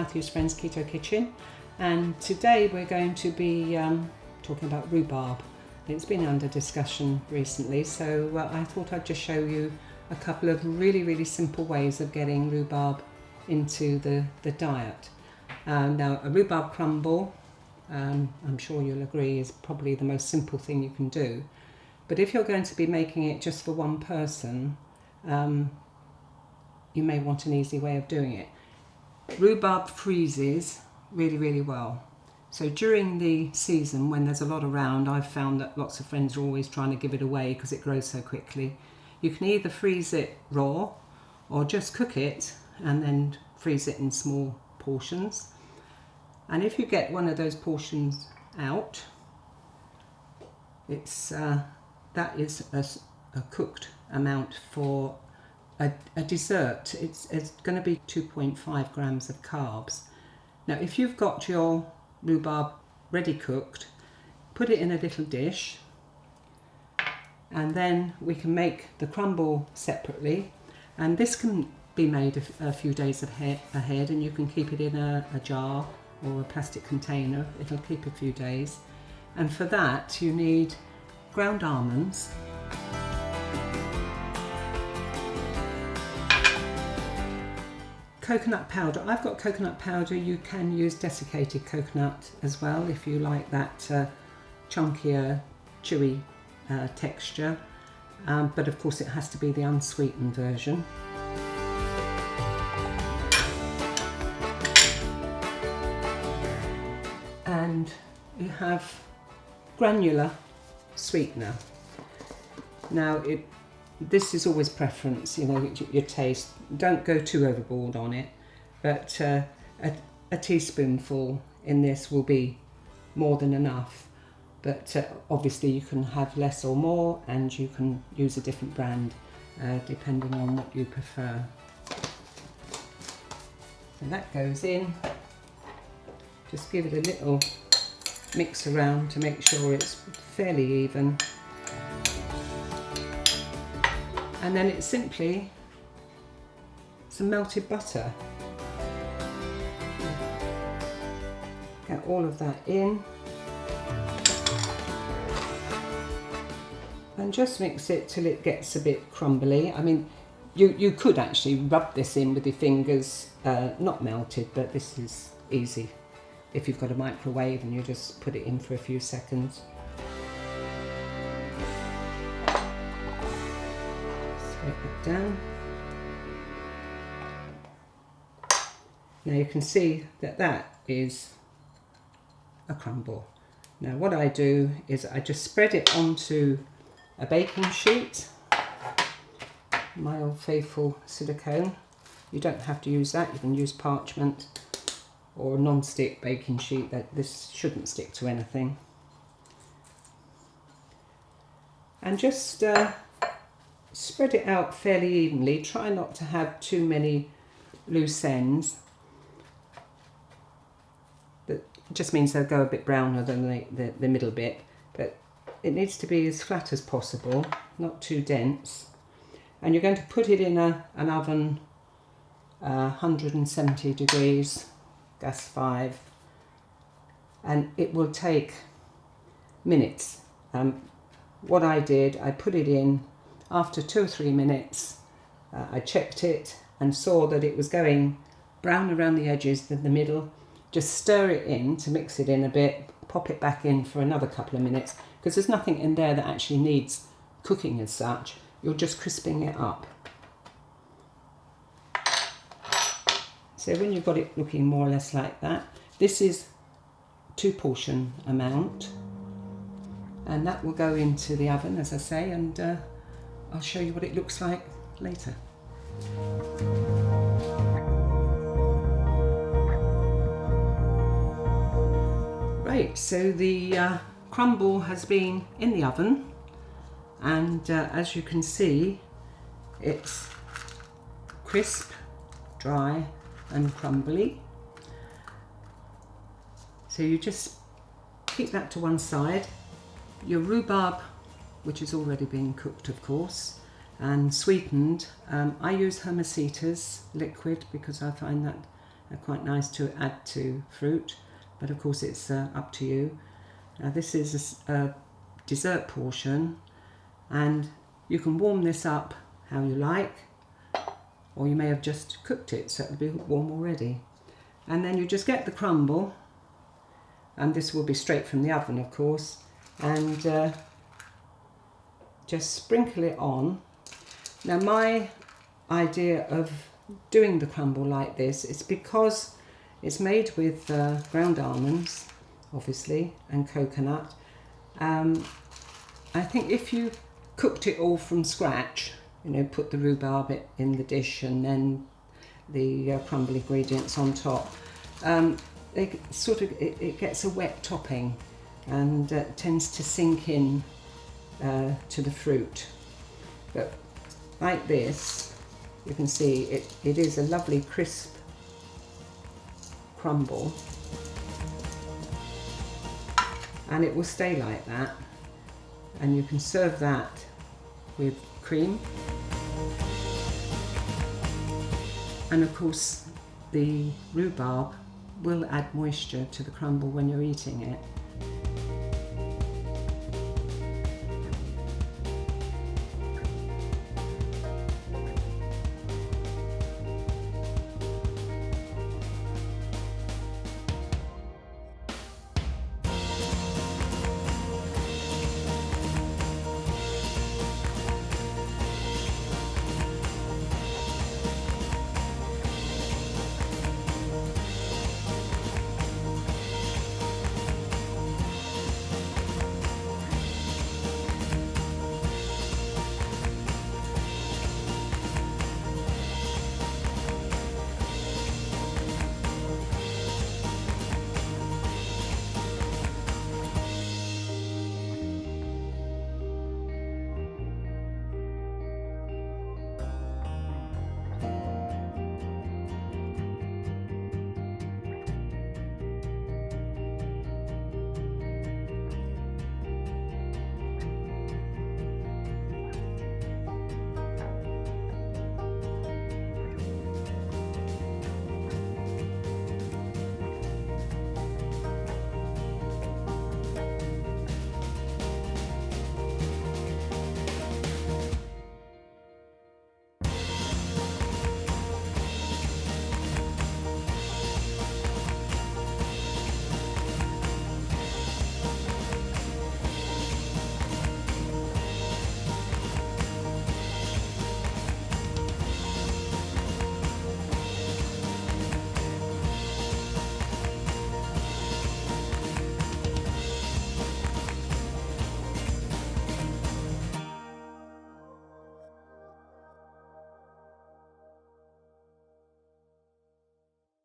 Matthew's Friends Keto Kitchen, and today we're going to be talking about rhubarb. It's been under discussion recently, so I thought I'd just show you a couple of really simple ways of getting rhubarb into the diet. Now, a rhubarb crumble, I'm sure you'll agree, is probably the most simple thing you can do. But if you're going to be making it just for one person, you may want an easy way of doing it. Rhubarb freezes really well. So during the season, when there's a lot around, I've found that lots of friends are always trying to give it away because it grows so quickly. You can either freeze it raw or just cook it and then freeze it in small portions. And if you get one of those portions out, it's that is a cooked amount for a dessert. It's going to be 2.5 grams of carbs. Now, if you've got your rhubarb ready cooked, put it in a little dish, and then we can make the crumble separately. And this can be made a few days ahead, and you can keep it in a jar or a plastic container. It'll keep a few days. And for that, you need ground almonds, coconut powder. I've got coconut powder. You can use desiccated coconut as well if you like that chunkier, chewy texture, but of course it has to be the unsweetened version. And you have granular sweetener. Now, this is always preference, your taste. Don't go too overboard on it, but a teaspoonful in this will be more than enough. But obviously you can have less or more, and you can use a different brand depending on what you prefer. So that goes in. Just give it a little mix around to make sure it's fairly even. And then it's simply some melted butter. Get all of that in. And just mix it till it gets a bit crumbly. I mean, you could actually rub this in with your fingers, not melted, but this is easy. If you've got a microwave and you just put it in for a few seconds. Scrape it down. Now you can see that is a crumble. Now what I do is I just spread it onto a baking sheet, my old faithful silicone. You don't have to use that, you can use parchment or a non-stick baking sheet. That this shouldn't stick to anything. And just spread it out fairly evenly. Try not to have too many loose ends. That just means they'll go a bit browner than the middle bit, but it needs to be as flat as possible, not too dense. And you're going to put it in an oven, 170 degrees, gas 5, and it will take minutes. What I did, I put it in after 2 or 3 minutes. I checked it and saw that it was going brown around the edges than the middle. Just stir it in to mix it in a bit, pop it back in for another couple of minutes, because there's nothing in there that actually needs cooking as such. You're just crisping it up. So when you've got it looking more or less like that, this is 2 portion amount, and that will go into the oven, as I say, and I'll show you what it looks like later. Right, so the crumble has been in the oven, and as you can see, it's crisp, dry and crumbly. So you just keep that to one side. Your rhubarb, which has already been cooked of course and sweetened, I use Hermesita's liquid because I find that They're quite nice to add to fruit, but of course it's up to you. Now this is a dessert portion, and you can warm this up how you like, or you may have just cooked it so it'll be warm already. And then you just get the crumble, and this will be straight from the oven of course, and just sprinkle it on. Now my idea of doing the crumble like this is because it's made with ground almonds obviously and coconut. I think if you cooked it all from scratch, you know, put the rhubarb in the dish and then the crumble ingredients on top, it gets a wet topping and tends to sink in to the fruit. But like this, you can see it is a lovely crisp crumble, and it will stay like that, and you can serve that with cream. And of course the rhubarb will add moisture to the crumble when you're eating it.